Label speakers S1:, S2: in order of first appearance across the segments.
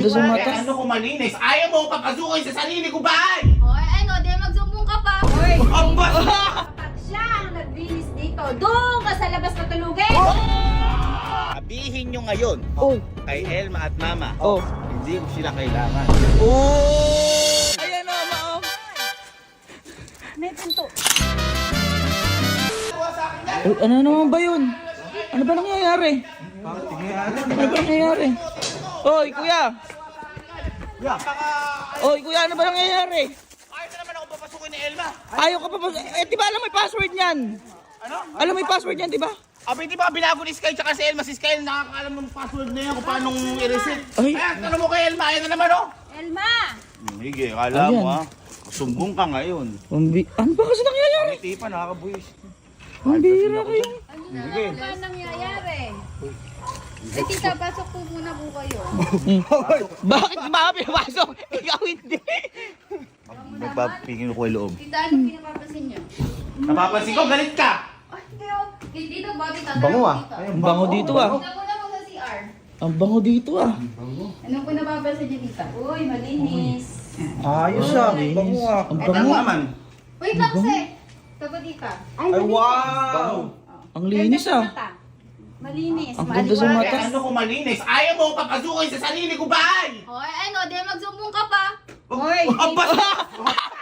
S1: Sa mata.
S2: Ano ko malinis? Ayaw mo papasukin sa sarili ko bahay!
S3: Hoy, ano, di magsumbong ka pa. Hoy,
S2: Aba!
S3: kapag siya ang naglinis dito, doon ka sa labas matulugin.
S2: Sabihin nyo ngayon
S1: Oh.
S2: kay Elma at Mama,
S1: Oh.
S2: hindi ko sila kailangan.
S1: Oh! Ayan o, ma'am.
S3: May pinto.
S1: Uy, ano naman ba yun? Ano ba nangyayari? Ano ba nangyayari? Oy, kuya! Oy, kuya, ano ba nangyayari?
S2: Ayaw na naman ako papasukin ni Elma.
S1: Ayaw ka pa di ba alam mo yung password niyan?
S2: Ano?
S1: Alam mo yung password niyan, di ba?
S2: Abi, di ba binago ni Sky tsaka si Elma? Si Sky nakakaalam ng password na yan kung paano i-reset.
S1: Ay.
S2: Kaya tanong mo kay Elma, ayaw na naman oh.
S3: Elma!
S2: Sige, kala
S1: Ayan.
S2: mo ha. Sumbong ka ngayon.
S1: Ano ba kasi nangyayari?
S2: Ngiti pa, nakakabuyis.
S1: Ang bihira kayo.
S3: Ano na
S2: Sige.
S3: ba nangyayari? Eh, tita, pasok po muna po kayo.
S1: Bakit ba pinapasok? Ikaw hindi.
S2: Magpapingin ko yung loob.
S3: Tita, ano pinapapasin niyo?
S2: Napapansin ko, galit ka!
S3: Ay, hindi oh. Dito ba, tita?
S2: Bango, ah.
S1: Ang bango dito ah.
S3: Tita, muna po sa CR.
S1: Ang bango dito ah.
S3: Anong pinapapasin niyo, tita? Uy, malinis.
S2: Ayos ah, bango ah.
S1: Ang
S3: Eto
S1: bango.
S3: po.
S2: naman.
S3: Wait lang, se. Tago, tita. Ay,
S2: Wow!
S1: Ang linis ah.
S3: Malinis.
S1: Ang ganda sa mata.
S2: Ano ko malinis? Ayaw mo papasukin sa sarili ko bahay!
S3: Hoy, ano, di magsumbong ka pa.
S2: Hoy! Aba!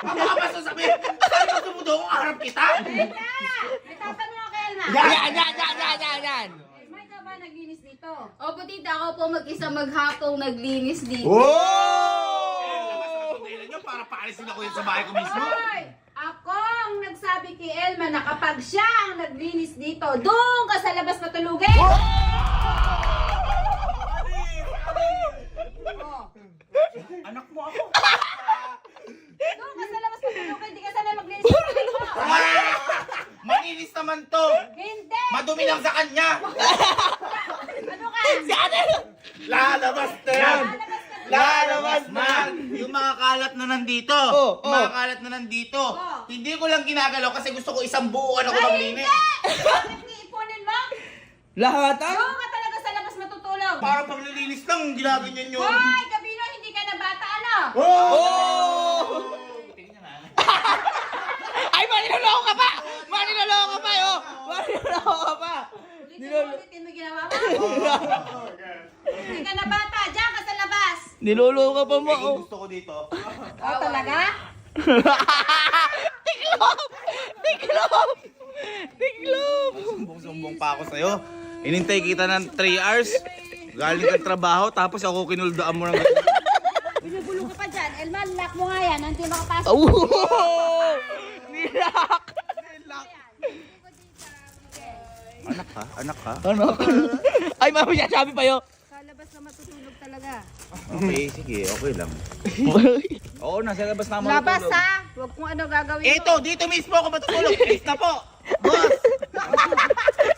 S2: Aba ba sasabihin? Saan mo sumudo kung harap kita?
S3: Tita! May tatanong ako kay Elma.
S1: Yan.
S3: Elma, ikaw ba naglinis dito? Opo, tita. Ako po mag-isa maghapong naglinis dito.
S2: Oh! Para paalisin ako yun sa bahay ko mismo.
S3: Hoy! Ako ang nagsabi kay Elma na kapag siya ang naglinis dito, doon ka sa labas matulugin! Oh.
S2: Anak mo ako.
S3: Doon ka sa labas matulugin, hindi ka sana maglinis sa bahay mo!
S2: Malinis naman to.
S3: Hindi!
S2: Madumi lang sa kanya.
S3: Ano ka?
S2: Lalabas na yan. Lalabas na. Yung mga kalat na nandito.
S1: Oh,
S2: Yung mga kalat na nandito.
S3: Oh.
S2: Hindi ko lang ginagalaw kasi gusto ko isang buuan ako
S3: Ay,
S2: maglinis.
S3: hindi! Bakit iipunin mo?
S1: Lahat ah?
S3: Doon ka talaga sa labas matutulog!
S2: Para paglilinis lang, ginaganyan yun.
S3: Hoy! Gabino, hindi ka na bata, ano?
S1: Oh! Ay, maniloloko ka pa! Maniloloko ka pa, oh! Maniloloko ka pa!
S3: Ulitin mo ginawa mo? Hindi ka na bata, diyan ka sa labas!
S1: Niloloko ka pa mo,
S2: Eh,
S1: oh!
S2: gusto ko dito.
S3: Oh, talaga?
S1: Tiklop! Tiklop! Tiklop!
S2: Sumbong pa ako sa'yo. Inintay kita ng 3 hours. Galing kang trabaho, tapos ako kinuldaan mo ng...
S3: Binugulo ka pa dyan. Elma, lock mo nga yan. Hindi makapasok.
S1: Oh! Nilak!
S2: Anak ka? Anak ka?
S1: Ano? Ay, mamaya sabi pa yun.
S3: Sa labas na matutulog talaga.
S2: Okay, sige, okay lang. Oo, nasa labas na ako
S3: Labas
S2: matutulog.
S3: ha! Huwag kung ano gagawin mo.
S2: Ito, dito mismo ako matutulog. Please na po. Boss!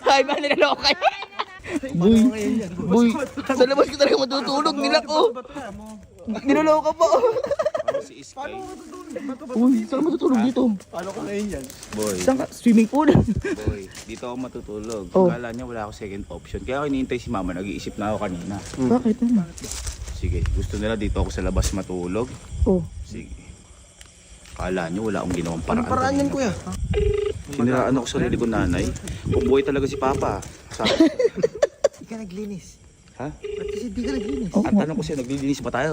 S1: Ay, maniloloko kayo. Boy, sa labas ko talaga matutulog. Nilak, oh. Niloloko ka pa, oh.
S2: Si Iskay.
S1: Uy, saan matutulog dito?
S2: Boy,
S1: Saan ka? Swimming pool?
S2: boy, dito ako matutulog.
S1: Oh.
S2: Kala niya wala ako second option. Kaya ako hinihintay si mama, nag-iisip na ako kanina.
S1: Bakit? Ano?
S2: Sige, gusto nila dito ako sa labas matulog.
S1: Oh.
S2: Sige. Kala niyo wala akong ginawang paraan.
S4: Anong paraan yan,
S2: kanina.
S4: kuya?
S2: Siniraan ako sa sarili ko, nanay. Kung buhay talaga si Papa. Sabi,
S4: Di ka naglinis.
S2: ha?
S4: At kasi di ka naglinis.
S2: Ang tanong ko sa'yo, naglilinis ba tayo?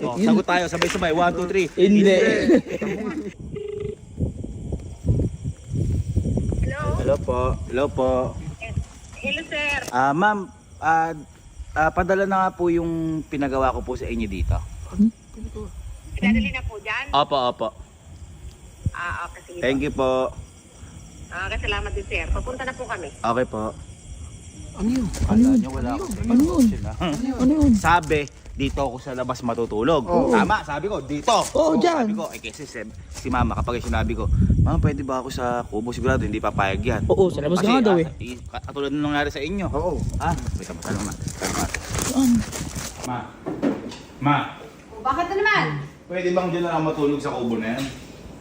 S2: Oh, sagot tayo, sabay-sabay. 1, 2, 3.
S1: Hindi.
S2: Hello po. Hello po.
S5: Hello, sir.
S2: Ma'am, padala na nga po yung pinagawa ko po sa inyo dito.
S5: Pinadali na po dyan.
S2: Opo, opo.
S5: Okay, sige
S2: Thank you po.
S5: Okay, salamat din, sir. Papunta na po kami.
S2: Okay po.
S4: Ano yun?
S2: Kala niyo wala akong
S1: Ano yun?
S2: option, ha?
S1: Ano yun?
S2: Sabi, dito ako sa labas matutulog.
S4: Oo.
S2: Tama, sabi ko, dito.
S1: Oo, dyan.
S2: Sabi ko, kasi si mama, kapag sinabi ko, mama, pwede ba ako sa kubo? Sigurado, hindi papayag yan.
S1: Oo, sa labas ka nga daw eh.
S2: Katulad ng nangyari sa inyo.
S4: Oo.
S2: Ah, wait, tanong na.
S1: Saan?
S2: Ma,
S3: Bakit na naman?
S2: pwede bang dyan na lang matulog sa kubo na yan?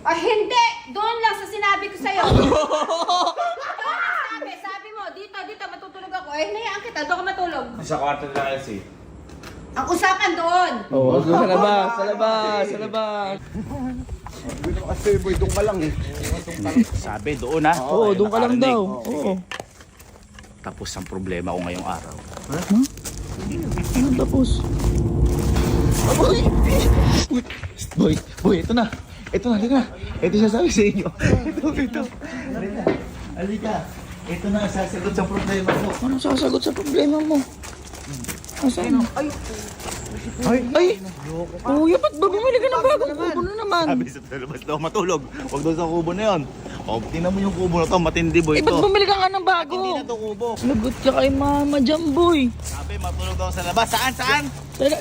S3: Ay, hindi! Doon lang sa sinabi ko sa'yo. Doon lang sabi mo, dito matutulog ako. Eh, nayaan kita, doon ka matulog.
S2: Sa kwarto nila Elsie.
S3: Ang usapan doon.
S1: Oo, sa labas, sa labas, sa labas.
S4: Kasi boy, doon ka lang eh.
S2: Sabi doon ha.
S1: Oo, doon ka lang
S2: nakarinig.
S1: daw. Oo.
S2: Tapos ang problema ko ngayong araw.
S1: Ano tapos? Boy! Boy, ito na. Ito na, halika na. Ito yung sasabi sa inyo. Ito. Halika. Ito na, sasagot sa problema ko. Anong sasagot sa problema mo? Asan? Ay! Kuya, ba't ba bumili ka ng bagong kubo na naman?
S2: Sabi sa labas daw matulog. Huwag doon sa kubo na yun. O, tingnan mo yung kubo na to. Matindi boy
S1: Eh, ba't
S2: ito.
S1: bumili ka nga ng bago?
S2: Hindi na to kubo.
S1: Lagot ka kay mama dyan, boy.
S2: Sabi matulog daw sa labas. Saan?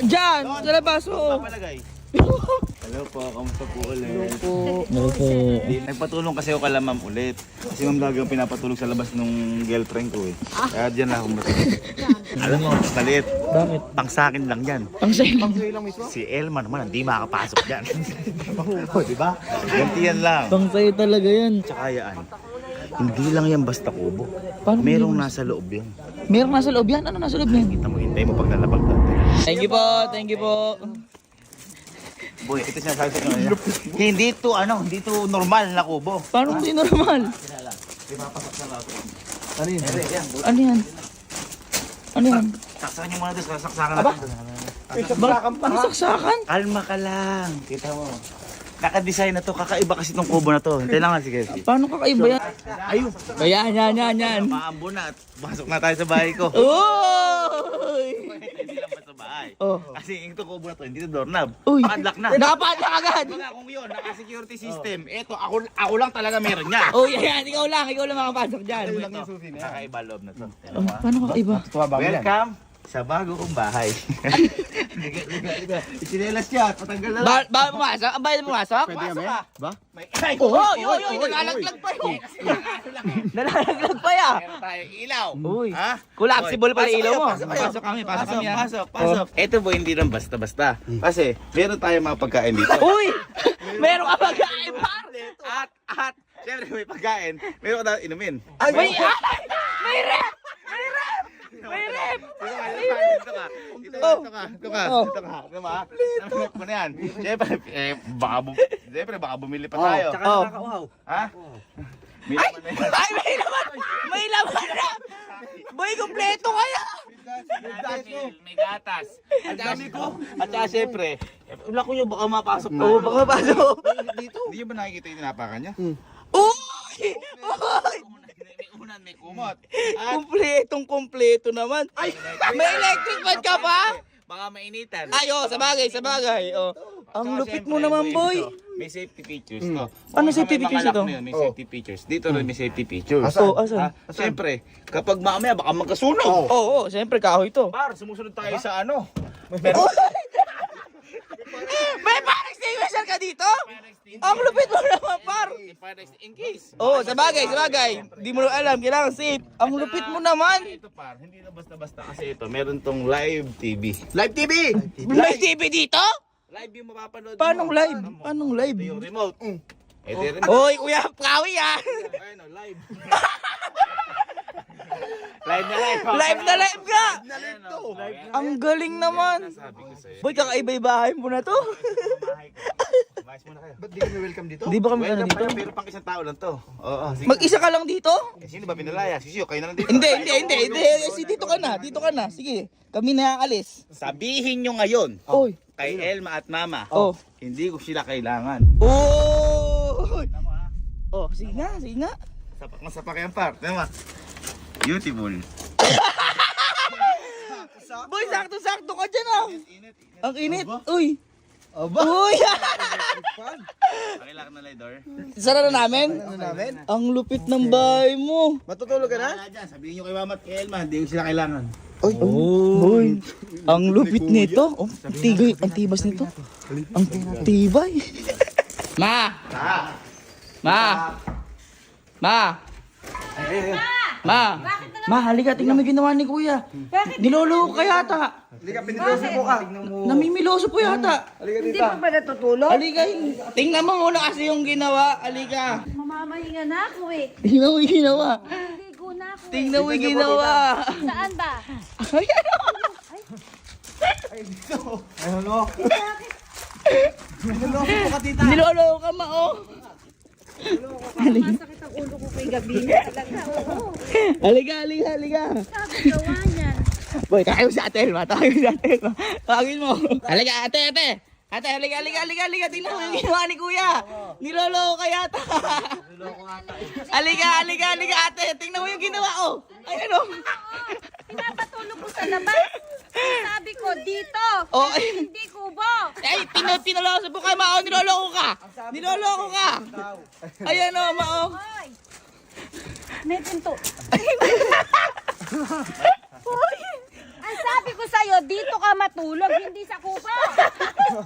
S1: Diyan, sa labas, oo.
S2: Papalagay. Hello po, kamusta po ulit?
S1: Po.
S2: Nagpatulong kasi ako kala ma'am ulit. Kasi ma'am lagi ang pinapatulog sa labas nung girlfriend ko eh. Kaya dyan lang ako matulog. Alam mo, maliit.
S1: Bakit?
S2: Pang sa akin lang yan.
S1: Ang sayo.
S2: Si Elma naman, hindi makakapasok dyan. O, diba? Gantiyan lang.
S1: Pang sayo talaga yan.
S2: Tsaka yan, hindi lang yan basta kubo.
S1: Paano
S2: Merong
S1: hindi?
S2: nasa loob yan.
S1: Meron nasa loob yan? Ano nasa loob yan?
S2: Kita mo, hintay mo pag lalabag natin.
S1: Thank you po, thank you po.
S2: Boy, ito sinasabi sa kanila. Hindi to normal na kubo.
S1: Paano hindi normal?
S4: Ano yun?
S1: Ano yan? Ano yan?
S2: Saksakan yung muna doon, saksakan natin.
S1: Ano saksakan?
S2: Kalma ka lang. Kita mo. Naka-design na to, kakaiba kasi tong kubo na to. Hintay lang nga, sige.
S1: Paano kakaiba yan?
S2: Ayun.
S1: Yan.
S2: Maambo na at pasok na tayo sa bahay ko.
S1: Uy!
S2: Hindi lang basta bahay.
S1: Oh.
S2: Kasi yung kubo na to, hindi to doorknob.
S1: Uy!
S2: Padlock na.
S1: Nakapadlock agad!
S2: Diba nga kung yun, naka-security system. Eto, ako lang talaga meron niya.
S1: Uy, yan, ikaw lang makapasok dyan.
S2: Kakaiba loob na to.
S1: Oh, paano kakaiba?
S2: Welcome sa bago kong bahay. Liga. Isinelas siya, patanggal na lang.
S1: Ba pumasok? Ang bayad pumasok?
S2: Pasok ka.
S4: Ba?
S2: Ay,
S1: Uy, nalalaglag pa yun. Nalalaglag pa yan.
S2: Meron tayong ilaw.
S1: Uy,
S2: Ha?
S1: collapsible pala
S2: Pasok
S1: ilaw
S2: kayo,
S1: mo.
S2: pasok kayo.
S1: Pasok kami ha.
S2: Pasok. Ito po hindi lang basta-basta. Kasi meron tayong mga pagkain dito.
S1: Uy! Meron ka pagkain, par!
S2: At, syempre may pagkain. Meron ka daw inumin.
S1: May rep! May rep! May rep!
S2: Ito ka. Diba? Namit mo na yan. Siyempre, baka bumili pa tayo.
S1: Oh.
S2: Ha? May laman na yan.
S1: Ay, may laman! May laman na! Boy, kompleto kaya!
S2: May gatas. Ang dami ko. At saka siyempre, wala ko yung baka mapasok na.
S1: Oo, baka mapasok.
S2: Hindi nyo ba nakikita yung tinapakan niya?
S1: Uy! Uy!
S2: May unan, may kumot.
S1: Kompletong-kompleto naman. Ay! May electric fan ka pa?
S2: Baka mainitan.
S1: Ay, oh, sa bagay. Oh. Ang
S2: Saka
S1: lupit
S2: siyempre,
S1: mo naman, boy.
S2: ito, may safety features to.
S1: Ano
S2: Kung
S1: safety
S2: may
S1: features
S2: makalak
S1: ito?
S2: na yun, may safety features. Dito rin may safety features.
S1: Oh, asan?
S2: Siyempre, kapag mamaya baka magkasunog.
S1: Oo, siyempre kahoy to.
S2: Par, sumusunod tayo sa ano.
S1: May fire extinguisher ka dito? Ang lupit mo naman, par.
S2: In case.
S1: Oo, sa bagay. Di mo alam, kailangan safe. Ang lupit mo naman.
S2: Ito par, hindi na basta-basta kasi ito, meron tong live TV.
S4: Live TV!
S1: May TV dito?
S2: Live yung mapapanood
S1: Paanong
S2: mo.
S1: live?
S2: Ano mo?
S1: Anong
S2: Ito
S1: live?
S2: yung remote. Ito yung remote.
S1: Oy, kuya, kawi ah.
S2: Ayun o, live. Live na live.
S1: Live ka.
S2: Live to.
S1: Ang galing naman.
S2: Sabi ko sa'yo.
S1: Boy, kakaiba-ibahay mo na to.
S2: Umayos muna kayo.
S4: Ba't di kami welcome dito?
S1: Di ba kami ano
S2: Welcome
S1: dito?
S2: pa, pero pang isang tao lang to. Oo, sige.
S1: Mag-isa ka lang dito?
S2: Eh, sino ba pinalaya? Sisiyo, kayo na lang dito.
S1: Hindi. Dito ka na. Sige, kami na alis.
S2: Sabihin nyo ngayon
S1: Oy.
S2: kay Elma at Mama,
S1: Oh.
S2: hindi ko sila kailangan.
S1: Oh. Oh, sige nga.
S2: Sapak na sapak yan, par. Tama. Beautiful.
S1: Boy, sakto ka dyan ah.
S2: Init.
S1: Ang init. Uy.
S4: Aba!
S1: Uy.
S2: Pakilak na lidor.
S1: Sara na namin?
S4: Ano namin?
S1: Ang lupit ng bahay mo.
S4: Matutulog ka na?
S2: Wala dyan. Sabihin nyo kay Mama at kay Elma, hindi ko sila kailangan.
S4: Oy!
S1: Boy, ang lupit nito. Oh, ang tibas nito. Ang tibay. Ma! Ma, halika, tingnan mo yung ginawa ni Kuya. Niloloko ka yata.
S4: Halika, pinitusin mo ka.
S1: Namimiloso po yata.
S4: Halika
S3: Hindi
S4: dito.
S3: pa ba natutulog?
S1: Halika, tingnan mo muna kasi yung ginawa. Halika.
S3: Mamamahinga na ako eh.
S1: Tingnan mo yung ginawa.
S3: Ligo na ako eh.
S1: Tingnan mo yung ginawa.
S3: Saan ba?
S1: Ay, ano?
S4: Ano? Niloloko mo ka, tita.
S1: Niloloko ka, Mao.
S3: Masakit ang ulo ko kay gabi na talaga. Oo.
S1: Halika.
S3: Sabi gawa niyan.
S1: Boy, kaya mo si Ate Elma. Tawagin mo si Ate Elma. Tawagin mo. Halika, ate. Ate, halika. Tingnan mo yung ginawa ni Kuya. Niloloko ka yata. Halika, ate. Tingnan mo yung ginawa, oh. Ayan, oh.
S3: Pinapatulog ko sa labas. Sabi ko, dito.
S1: Oh,
S3: Hindi kubo.
S1: ay, pinaloko sa buka, Mao. Niloloko ka. Ayan, oh, Mao.
S3: Hoy! May pinto. Ang sabi ko sa'yo, dito ka matulog, hindi sa kubo.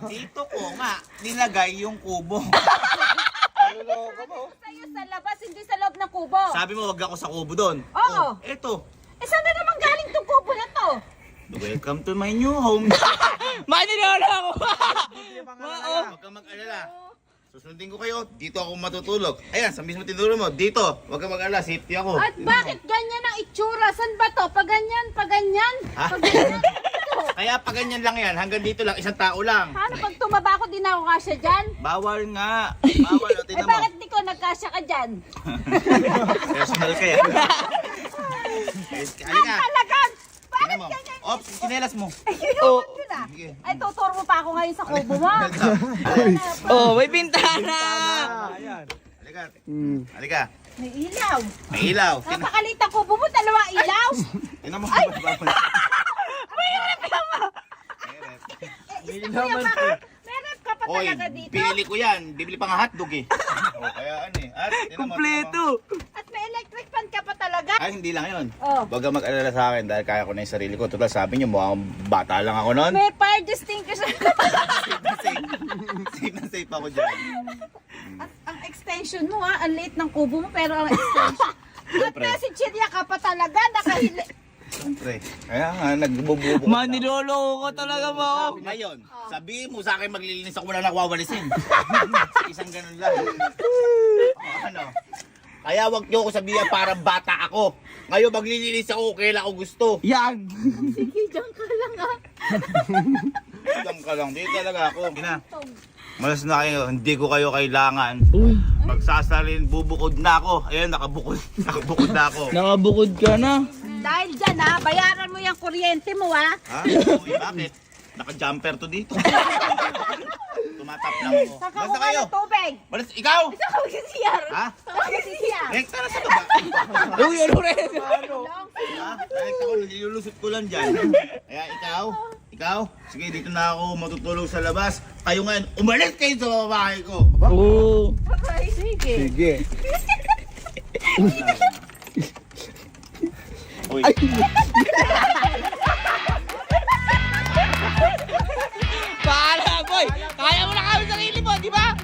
S2: Dito ko nga, nilagay yung kubo.
S3: Sabi ko sa'yo sa labas, hindi sa loob ng kubo.
S2: Sabi mo, wag ako sa kubo doon.
S3: Oo.
S2: Eto.
S3: Eh, saan na naman galing tong kubo na to?
S2: Welcome to my new home.
S1: Maniloloko ka. Mao.
S2: Huwag kang mag-alala. Susundin ko kayo, dito ako matutulog. Ayan, sa mismo tinuro mo, dito. Huwag kang mag-alala, safety ako.
S3: At bakit ganyan ang itsura? San ba to? Pag ganyan?
S2: Ha?
S3: Pag ganyan? Ito.
S2: Kaya pa ganyan lang yan, hanggang dito lang, isang tao lang.
S3: Paano pag tumaba ako, di na ako kasya dyan?
S2: Bawal nga. Bawal, o,
S3: Eh,
S2: tingnan mo.
S3: bakit di ko nagkasya ka dyan?
S2: Personal ka yan. Halika,
S3: Talagang!
S2: tingnan
S3: Bakit
S2: mo.
S3: ganyan?
S2: Op, sinelas mo.
S3: Ayun yun ah.
S2: Sige.
S3: Ay, tuturo mo pa ako ngayon sa kubo mo.
S1: Oh, may bintana.
S4: Ayan.
S2: Halika. Halika.
S3: May ilaw.
S2: May ilaw.
S3: Napakalit ang kubo mo, dalawa ilaw.
S2: Tingnan mo.
S3: May rep ka pa.
S2: May rep.
S3: Eh, kuya pa. May rep ka pa
S2: Oy,
S3: talaga dito.
S2: pinili ko yan. Bibili pa nga hotdog eh. O, kaya ano eh. At, tingnan mo,
S1: Kompleto.
S3: At may electric fan ka pa talaga.
S2: Ay, hindi lang yun.
S3: Oh.
S2: Huwag kang mag-alala sa akin dahil kaya ko na yung sarili ko. Total, sabi niyo, mukhang bata lang ako noon.
S3: May fire extinguisher.
S2: Safe na safe ako dyan.
S3: At ang extension mo ha, ang liit ng kubo mo, pero ang extension. At
S2: Siyempre.
S3: may sinchirya ka pa talaga, nakahili.
S2: Siyempre. Kaya nga, nagbububo.
S1: Maniloloko ka talaga, Mao.
S2: Ngayon, sabihin mo sa akin maglilinis ako wala nakwawalisin. Isang ganun lang. Ano? Kaya wag niyo ako sabihin parang bata ako. Ngayon maglilinis ako kailan ako gusto.
S1: Yan.
S3: Sige, dyan ka lang ha.
S2: Diyan ka lang, di talaga ako. Ina, malas na kayo, hindi ko kayo kailangan.
S1: Uy,
S2: Magsasalin, bubukod na ako. Ayan, nakabukod na ako.
S1: nakabukod ka na.
S3: Dahil dyan ha, bayaran mo yung kuryente mo ha.
S2: Ha? Uy, bakit? Naka-jumper to dito. Tumatap lang ako.
S3: Saka
S2: Basta
S3: mo ka
S2: kayo.
S3: ng tubig.
S2: Balas, ikaw!
S3: Saka mo sisiyar.
S2: Ha?
S3: Saka mo sisiyar.
S2: Next, tara sa baba.
S1: Uy, ano rin?
S2: Ha? Next ako, nilulusot ko lang dyan. Kaya ikaw, sige, dito na ako matutulog sa labas. Kayo ngayon, umalis kayo sa babae ko.
S1: Oo.
S3: Okay, sige.
S4: Sige.
S2: Uy,
S1: Paala, boy. Kaya mo na kami sarili mo, di ba?